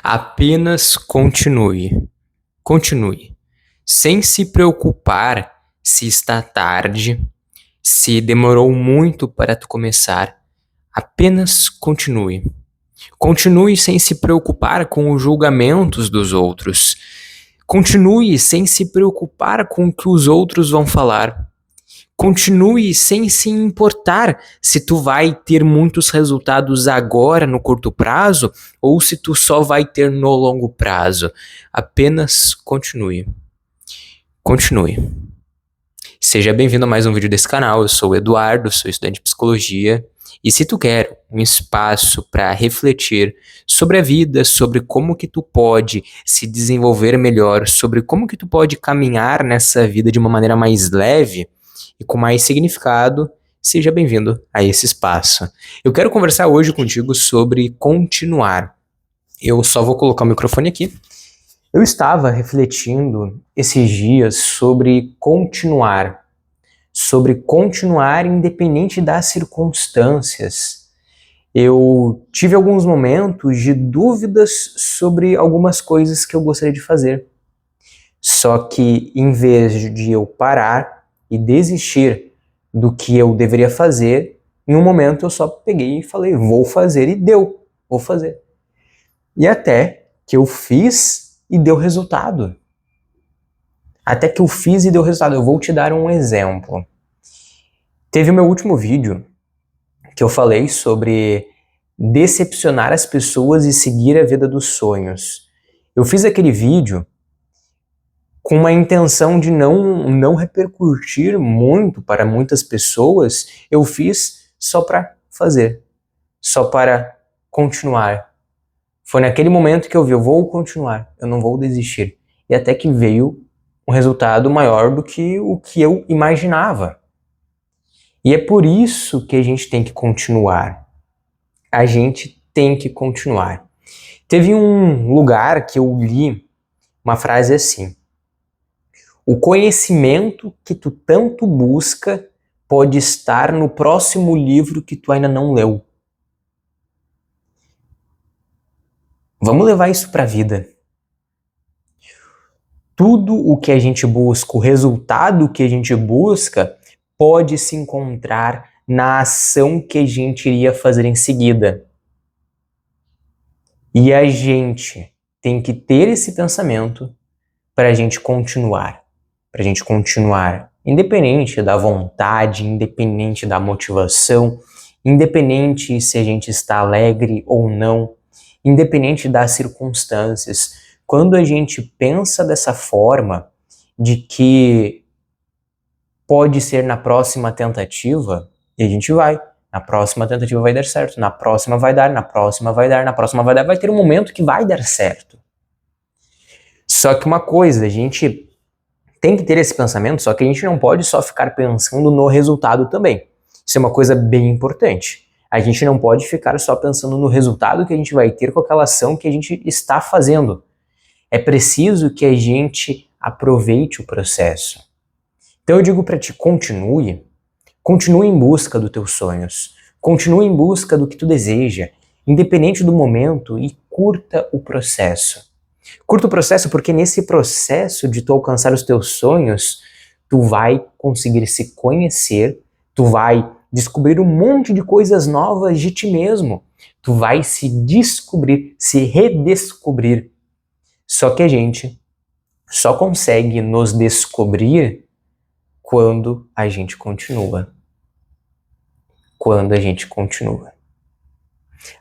Apenas continue. Continue. Sem se preocupar se está tarde, se demorou muito para tu começar. Apenas continue. Continue sem se preocupar com os julgamentos dos outros. Continue sem se preocupar com o que os outros vão falar. Continue sem se importar se tu vai ter muitos resultados agora no curto prazo ou se tu só vai ter no longo prazo. Apenas continue. Continue. Seja bem-vindo a mais um vídeo desse canal. Eu sou o Eduardo, sou estudante de psicologia. E se tu quer um espaço para refletir sobre a vida, sobre como que tu pode se desenvolver melhor, sobre como que tu pode caminhar nessa vida de uma maneira mais leve e com mais significado, seja bem-vindo a esse espaço. Eu quero conversar hoje contigo sobre continuar. Eu só vou colocar o microfone aqui. Eu estava refletindo esses dias sobre continuar independente das circunstâncias. Eu tive alguns momentos de dúvidas sobre algumas coisas que eu gostaria de fazer. Só que em vez de eu parar e desistir do que eu deveria fazer, em um momento eu só peguei e falei, vou fazer, e deu, vou fazer. E até que eu fiz e deu resultado. Eu vou te dar um exemplo. Teve o meu último vídeo que eu falei sobre decepcionar as pessoas e seguir a vida dos sonhos. Eu fiz aquele vídeo com uma intenção de não repercutir muito para muitas pessoas. Eu fiz só para fazer, só para continuar. Foi naquele momento que eu vi, eu vou continuar, eu não vou desistir. E até que veio um resultado maior do que o que eu imaginava. E é por isso que a gente tem que continuar. A gente tem que continuar. Teve um lugar que eu li uma frase assim: o conhecimento que tu tanto busca pode estar no próximo livro que tu ainda não leu. Vamos levar isso para a vida. Tudo o que a gente busca, o resultado que a gente busca, pode se encontrar na ação que a gente iria fazer em seguida. E a gente tem que ter esse pensamento para a gente continuar. Para a gente continuar, independente da vontade, independente da motivação, independente se a gente está alegre ou não, independente das circunstâncias. Quando a gente pensa dessa forma, de que pode ser na próxima tentativa, e a gente vai. Na próxima tentativa vai dar certo, na próxima vai dar, na próxima vai dar, na próxima vai dar. Vai ter um momento que vai dar certo. Só que uma coisa, a gente tem que ter esse pensamento, só que a gente não pode só ficar pensando no resultado também. Isso é uma coisa bem importante. A gente não pode ficar só pensando no resultado que a gente vai ter com aquela ação que a gente está fazendo. É preciso que a gente aproveite o processo. Então eu digo para ti, continue em busca dos teus sonhos, continue em busca do que tu deseja, independente do momento, e curta o processo. Curta o processo porque nesse processo de tu alcançar os teus sonhos, tu vai conseguir se conhecer, tu vai descobrir um monte de coisas novas de ti mesmo, tu vai se descobrir, se redescobrir. Só que a gente só consegue nos descobrir quando a gente continua. Quando a gente continua.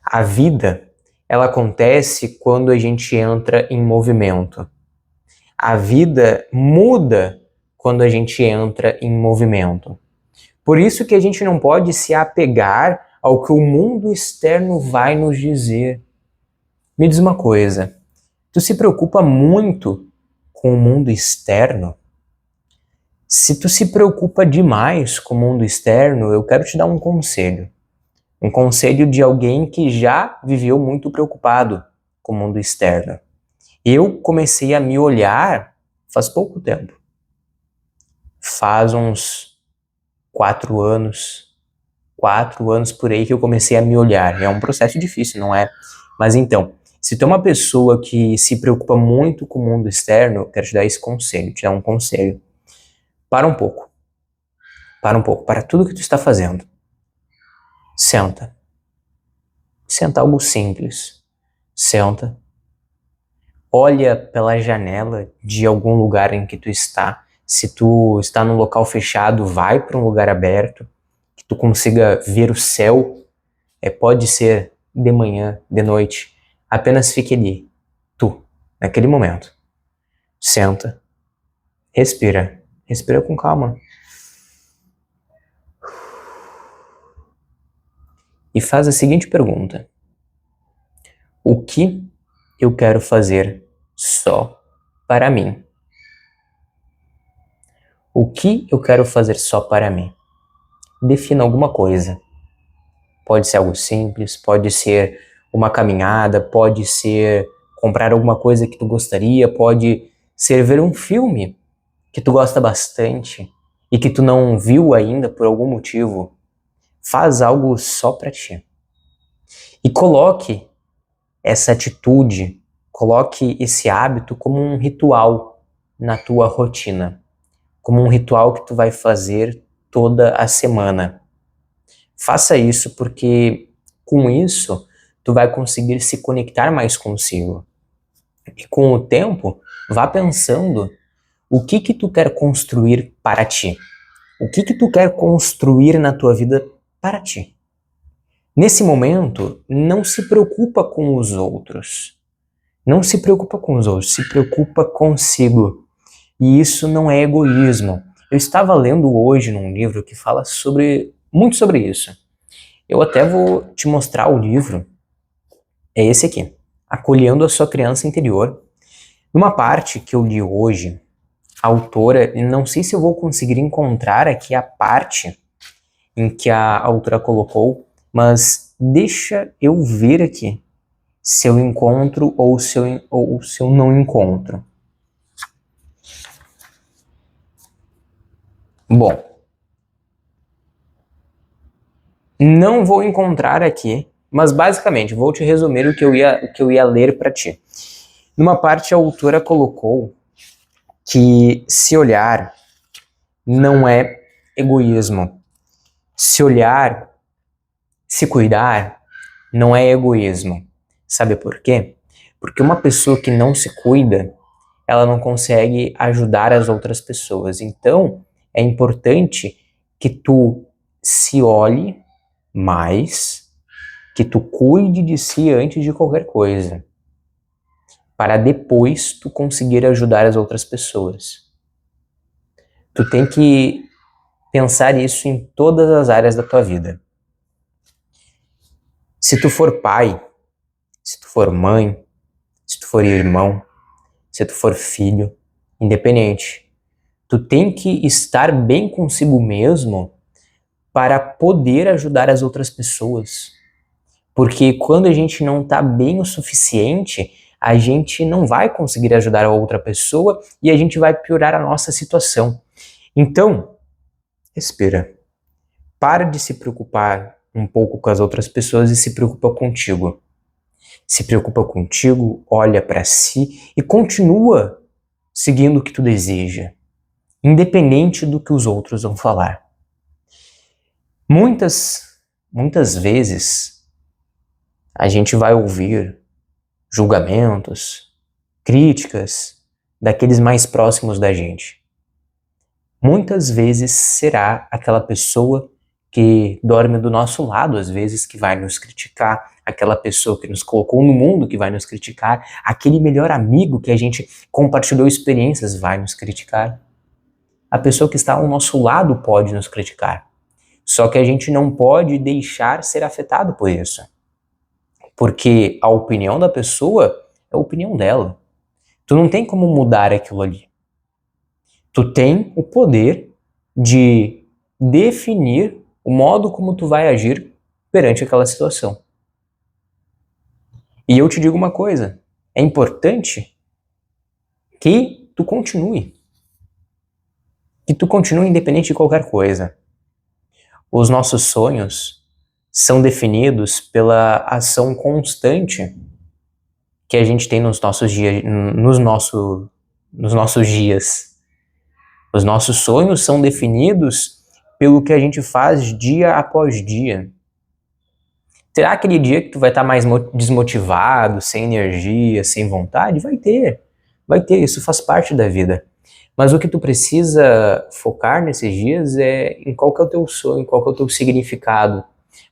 A vida, ela acontece quando a gente entra em movimento. A vida muda quando a gente entra em movimento. Por isso que a gente não pode se apegar ao que o mundo externo vai nos dizer. Me diz uma coisa, tu se preocupa muito com o mundo externo? Se tu se preocupa demais com o mundo externo, eu quero te dar um conselho. Um conselho de alguém que já viveu muito preocupado com o mundo externo. Eu comecei a me olhar faz pouco tempo. Faz uns 4 anos por aí que eu comecei a me olhar. É um processo difícil, não é? Mas então, Se tu é uma pessoa que se preocupa muito com o mundo externo, eu quero te dar esse conselho, te dar um conselho. Para um pouco. Para um pouco. Para tudo que tu está fazendo. Senta. Senta algo simples. Senta. Olha pela janela de algum lugar em que tu está. Se tu está num local fechado, vai para um lugar aberto, que tu consiga ver o céu. Pode ser de manhã, de noite. Apenas fique ali, tu, naquele momento. Senta, respira. Respira com calma. E faz a seguinte pergunta: o que eu quero fazer só para mim? O que eu quero fazer só para mim? Defina alguma coisa. Pode ser algo simples, pode ser uma caminhada, pode ser comprar alguma coisa que tu gostaria, pode ser ver um filme que tu gosta bastante e que tu não viu ainda por algum motivo. Faz algo só para ti. E coloque essa atitude, coloque esse hábito como um ritual na tua rotina, como um ritual que tu vai fazer toda a semana. Faça isso porque com isso tu vai conseguir se conectar mais consigo. E com o tempo, vá pensando o que tu quer construir para ti. O que tu quer construir na tua vida para ti. Nesse momento, não se preocupa com os outros. Não se preocupa com os outros, se preocupa consigo. E isso não é egoísmo. Eu estava lendo hoje num livro que fala muito sobre isso. Eu até vou te mostrar o livro. É esse aqui, Acolhendo a Sua Criança Interior. Numa parte que eu li hoje, a autora, não sei se eu vou conseguir encontrar aqui a parte em que a autora colocou, mas deixa eu ver aqui se eu encontro ou se eu não encontro. Bom, não vou encontrar aqui, mas basicamente vou te resumir o que eu ia ler para ti. Numa parte a autora colocou que se olhar não é egoísmo. Se olhar, se cuidar, não é egoísmo. Sabe por quê? Porque uma pessoa que não se cuida, ela não consegue ajudar as outras pessoas. Então, é importante que tu se olhe mais, que tu cuide de si antes de qualquer coisa, para depois tu conseguir ajudar as outras pessoas. Tu tem que pensar isso em todas as áreas da tua vida. Se tu for pai, se tu for mãe, se tu for irmão, se tu for filho, independente, tu tem que estar bem consigo mesmo para poder ajudar as outras pessoas. Porque quando a gente não está bem o suficiente, a gente não vai conseguir ajudar a outra pessoa e a gente vai piorar a nossa situação. Então, respira. Para de se preocupar um pouco com as outras pessoas e se preocupa contigo. Se preocupa contigo, olha para si e continua seguindo o que tu deseja, independente do que os outros vão falar. Muitas vezes a gente vai ouvir julgamentos, críticas daqueles mais próximos da gente. Muitas vezes será aquela pessoa que dorme do nosso lado, às vezes, que vai nos criticar, aquela pessoa que nos colocou no mundo que vai nos criticar, aquele melhor amigo que a gente compartilhou experiências vai nos criticar. A pessoa que está ao nosso lado pode nos criticar. Só que a gente não pode deixar ser afetado por isso. Porque a opinião da pessoa é a opinião dela. Tu não tem como mudar aquilo ali. Tu tem o poder de definir o modo como tu vai agir perante aquela situação. E eu te digo uma coisa, é importante que tu continue. Que tu continue independente de qualquer coisa. Os nossos sonhos são definidos pela ação constante que a gente tem nos nossos dias, nos nossos dias. Os nossos sonhos são definidos pelo que a gente faz dia após dia. Terá aquele dia que tu vai estar mais desmotivado, sem energia, sem vontade? Vai ter, isso faz parte da vida. Mas o que tu precisa focar nesses dias é em qual que é o teu sonho, qual que é o teu significado.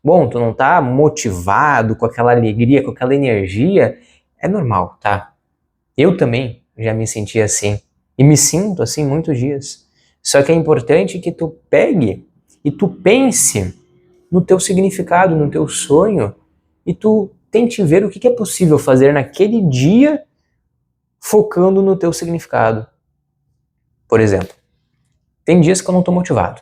Bom, tu não tá motivado, com aquela alegria, com aquela energia, é normal, tá? Eu também já me senti assim, e me sinto assim muitos dias. Só que é importante que tu pegue e tu pense no teu significado, no teu sonho, e tu tente ver o que é possível fazer naquele dia focando no teu significado. Por exemplo, tem dias que eu não estou motivado,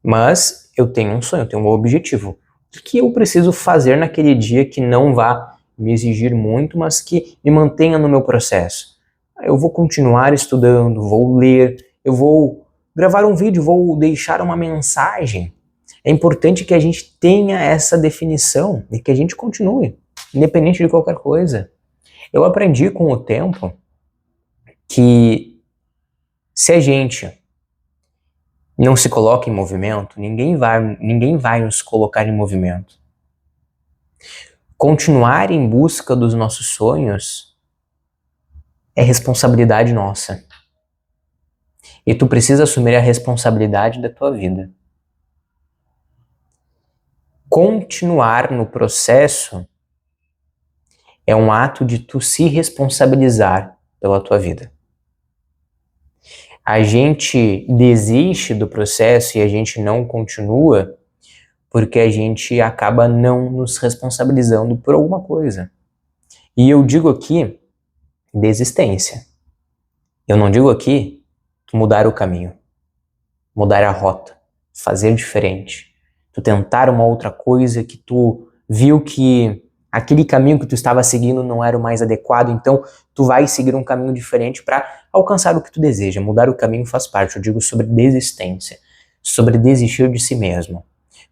mas eu tenho um sonho, eu tenho um objetivo. O que eu preciso fazer naquele dia que não vá me exigir muito, mas que me mantenha no meu processo? Eu vou continuar estudando, vou ler, eu vou gravar um vídeo, vou deixar uma mensagem. É importante que a gente tenha essa definição e que a gente continue, independente de qualquer coisa. Eu aprendi com o tempo que se a gente não se coloca em movimento, ninguém vai nos colocar em movimento. Continuar em busca dos nossos sonhos é responsabilidade nossa. E tu precisa assumir a responsabilidade da tua vida. Continuar no processo é um ato de tu se responsabilizar pela tua vida. A gente desiste do processo e a gente não continua porque a gente acaba não nos responsabilizando por alguma coisa. E eu digo aqui desistência. Eu não digo aqui tu mudar o caminho, mudar a rota, fazer diferente. Tu tentar uma outra coisa que tu viu que aquele caminho que tu estava seguindo não era o mais adequado, então tu vai seguir um caminho diferente para alcançar o que tu deseja. Mudar o caminho faz parte, eu digo sobre desistência, sobre desistir de si mesmo.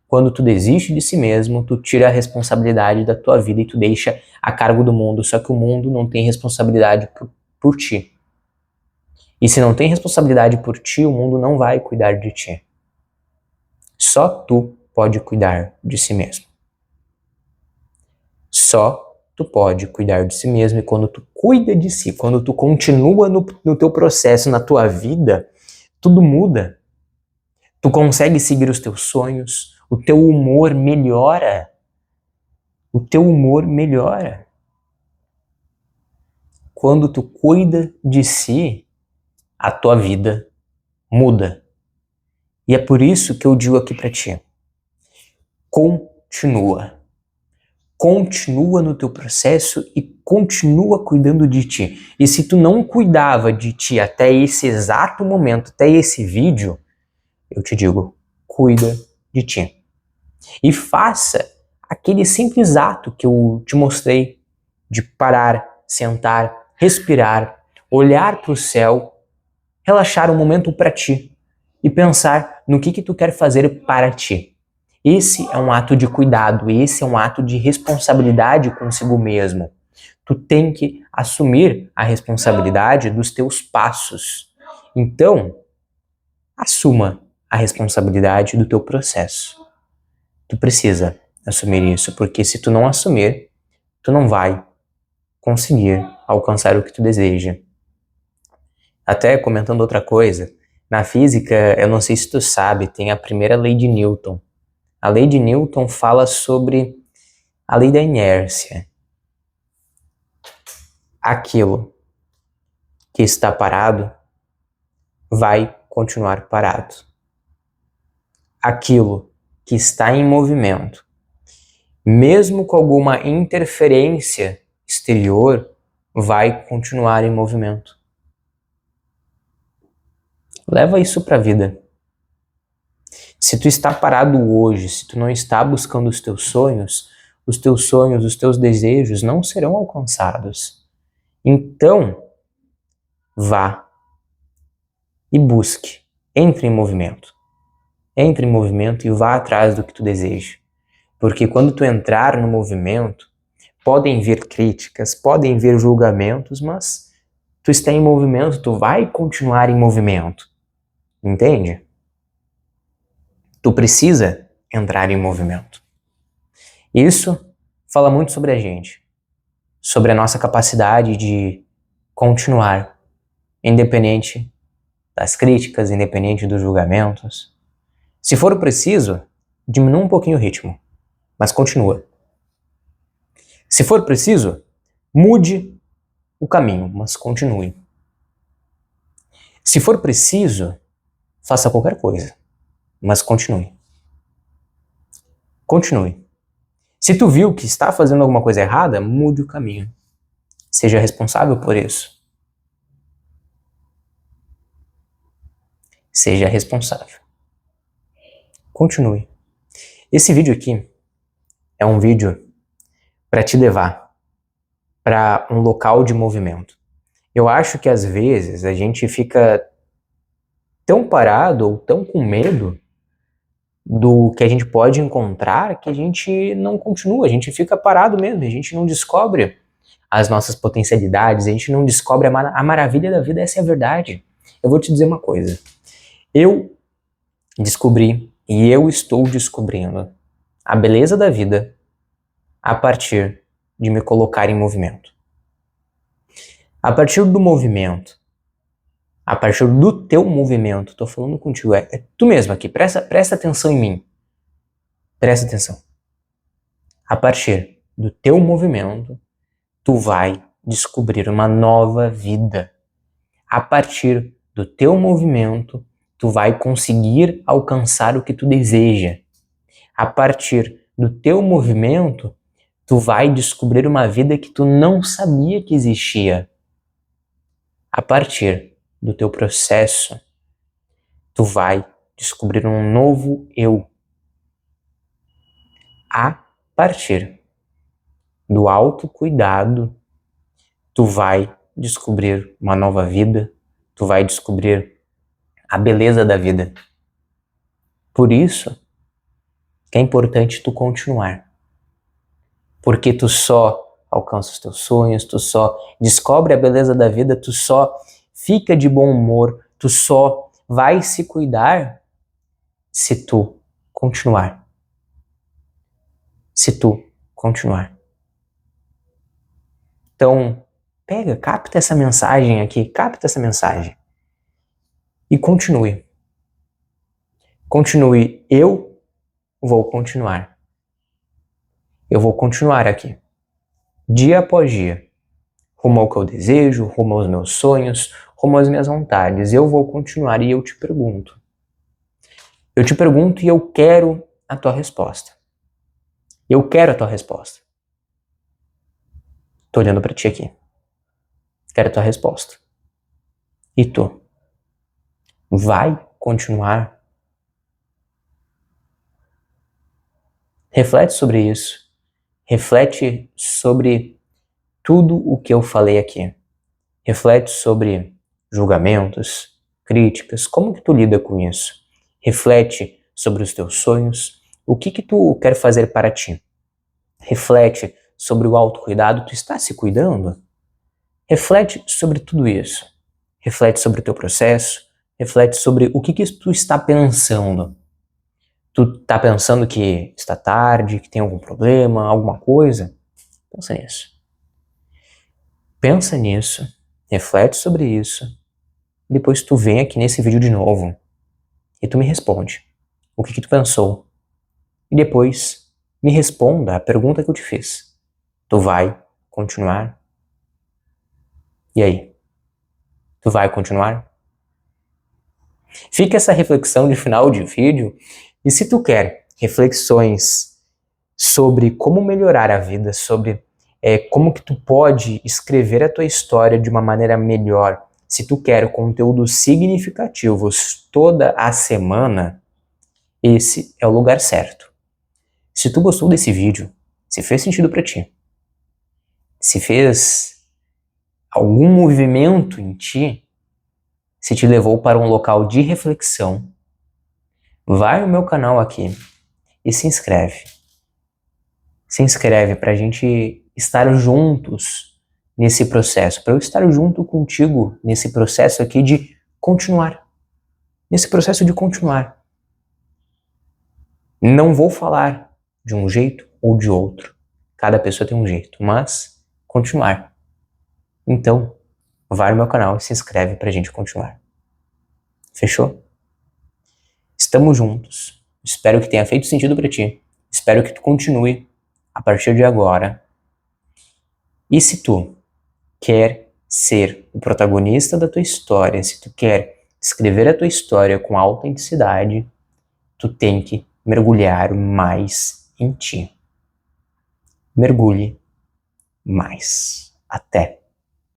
Quando tu desiste de si mesmo, tu tira a responsabilidade da tua vida e tu deixa a cargo do mundo, só que o mundo não tem responsabilidade por ti. E se não tem responsabilidade por ti, o mundo não vai cuidar de ti. Só tu pode cuidar de si mesmo. Só tu pode cuidar de si mesmo, e quando tu cuida de si, quando tu continua no teu processo, na tua vida, tudo muda. Tu consegue seguir os teus sonhos, o teu humor melhora. O teu humor melhora. Quando tu cuida de si, a tua vida muda. E é por isso que eu digo aqui pra ti, continua. Continua no teu processo e continua cuidando de ti. E se tu não cuidava de ti até esse exato momento, até esse vídeo, eu te digo, cuida de ti. E faça aquele simples ato que eu te mostrei, de parar, sentar, respirar, olhar para o céu, relaxar um momento para ti e pensar no que tu quer fazer para ti. Esse é um ato de cuidado, esse é um ato de responsabilidade consigo mesmo. Tu tem que assumir a responsabilidade dos teus passos. Então, assuma a responsabilidade do teu processo. Tu precisa assumir isso, porque se tu não assumir, tu não vai conseguir alcançar o que tu deseja. Até comentando outra coisa, na física, eu não sei se tu sabe, tem a primeira lei de Newton. A lei de Newton fala sobre a lei da inércia. Aquilo que está parado vai continuar parado. Aquilo que está em movimento, mesmo com alguma interferência exterior, vai continuar em movimento. Leva isso para a vida. Se tu está parado hoje, se tu não está buscando os teus sonhos, os teus desejos não serão alcançados. Então, vá e busque. Entre em movimento. Entre em movimento e vá atrás do que tu deseja. Porque quando tu entrar no movimento, podem vir críticas, podem vir julgamentos, mas tu está em movimento, tu vai continuar em movimento. Entende? Tu precisa entrar em movimento. Isso fala muito sobre a gente, sobre a nossa capacidade de continuar, independente das críticas, independente dos julgamentos. Se for preciso, diminua um pouquinho o ritmo, mas continua. Se for preciso, mude o caminho, mas continue. Se for preciso, faça qualquer coisa, mas continue. Continue. Se tu viu que está fazendo alguma coisa errada, mude o caminho. Seja responsável por isso. Seja responsável. Continue. Esse vídeo aqui é um vídeo para te levar para um local de movimento. Eu acho que às vezes a gente fica tão parado ou tão com medo do que a gente pode encontrar que a gente não continua, a gente fica parado mesmo, a gente não descobre as nossas potencialidades, a gente não descobre a maravilha da vida, essa é a verdade. Eu vou te dizer uma coisa, eu descobri e eu estou descobrindo a beleza da vida a partir de me colocar em movimento. A partir do movimento, a partir do teu movimento, tô falando contigo, é tu mesmo aqui, presta atenção em mim. Presta atenção. A partir do teu movimento, tu vai descobrir uma nova vida. A partir do teu movimento, tu vai conseguir alcançar o que tu deseja. A partir do teu movimento, tu vai descobrir uma vida que tu não sabia que existia. A partir do teu processo, tu vai descobrir um novo eu. A partir do autocuidado, tu vai descobrir uma nova vida, tu vai descobrir a beleza da vida. Por isso que é importante tu continuar. Porque tu só alcança os teus sonhos, tu só descobre a beleza da vida, tu só fica de bom humor, tu só vai se cuidar se tu continuar. Se tu continuar. Então, capta essa mensagem aqui, capta essa mensagem e continue. Continue, eu vou continuar. Eu vou continuar aqui, dia após dia, rumo ao que eu desejo, rumo aos meus sonhos, rumo às minhas vontades. Eu vou continuar e eu te pergunto. Eu te pergunto e eu quero a tua resposta. Eu quero a tua resposta. Tô olhando pra ti aqui. Quero a tua resposta. E tu? Vai continuar? Reflete sobre isso. Reflete sobre tudo o que eu falei aqui. Reflete sobre julgamentos, críticas, como que tu lida com isso? Reflete sobre os teus sonhos, o que tu quer fazer para ti? Reflete sobre o autocuidado, tu está se cuidando? Reflete sobre tudo isso. Reflete sobre o teu processo, reflete sobre o que tu está pensando. Tu tá pensando que está tarde, que tem algum problema, alguma coisa? Pensa nisso. Pensa nisso, reflete sobre isso, depois tu vem aqui nesse vídeo de novo e tu me responde o que tu pensou. E depois me responda a pergunta que eu te fiz. Tu vai continuar? E aí? Tu vai continuar? Fica essa reflexão de final de vídeo e se tu quer reflexões sobre como melhorar a vida, sobre como que tu pode escrever a tua história de uma maneira melhor, se tu quer conteúdos significativos toda a semana, esse é o lugar certo. Se tu gostou desse vídeo, se fez sentido pra ti, se fez algum movimento em ti, se te levou para um local de reflexão, vai no meu canal aqui e se inscreve. se inscreve pra gente estar juntos nesse processo, para eu estar junto contigo nesse processo aqui de continuar. Nesse processo de continuar. Não vou falar de um jeito ou de outro. Cada pessoa tem um jeito, mas continuar. Então, vai no meu canal e se inscreve pra gente continuar. Fechou? Estamos juntos. Espero que tenha feito sentido pra ti. Espero que tu continue a partir de agora. E se tu quer ser o protagonista da tua história, se tu quer escrever a tua história com autenticidade, tu tem que mergulhar mais em ti. Mergulhe mais. Até!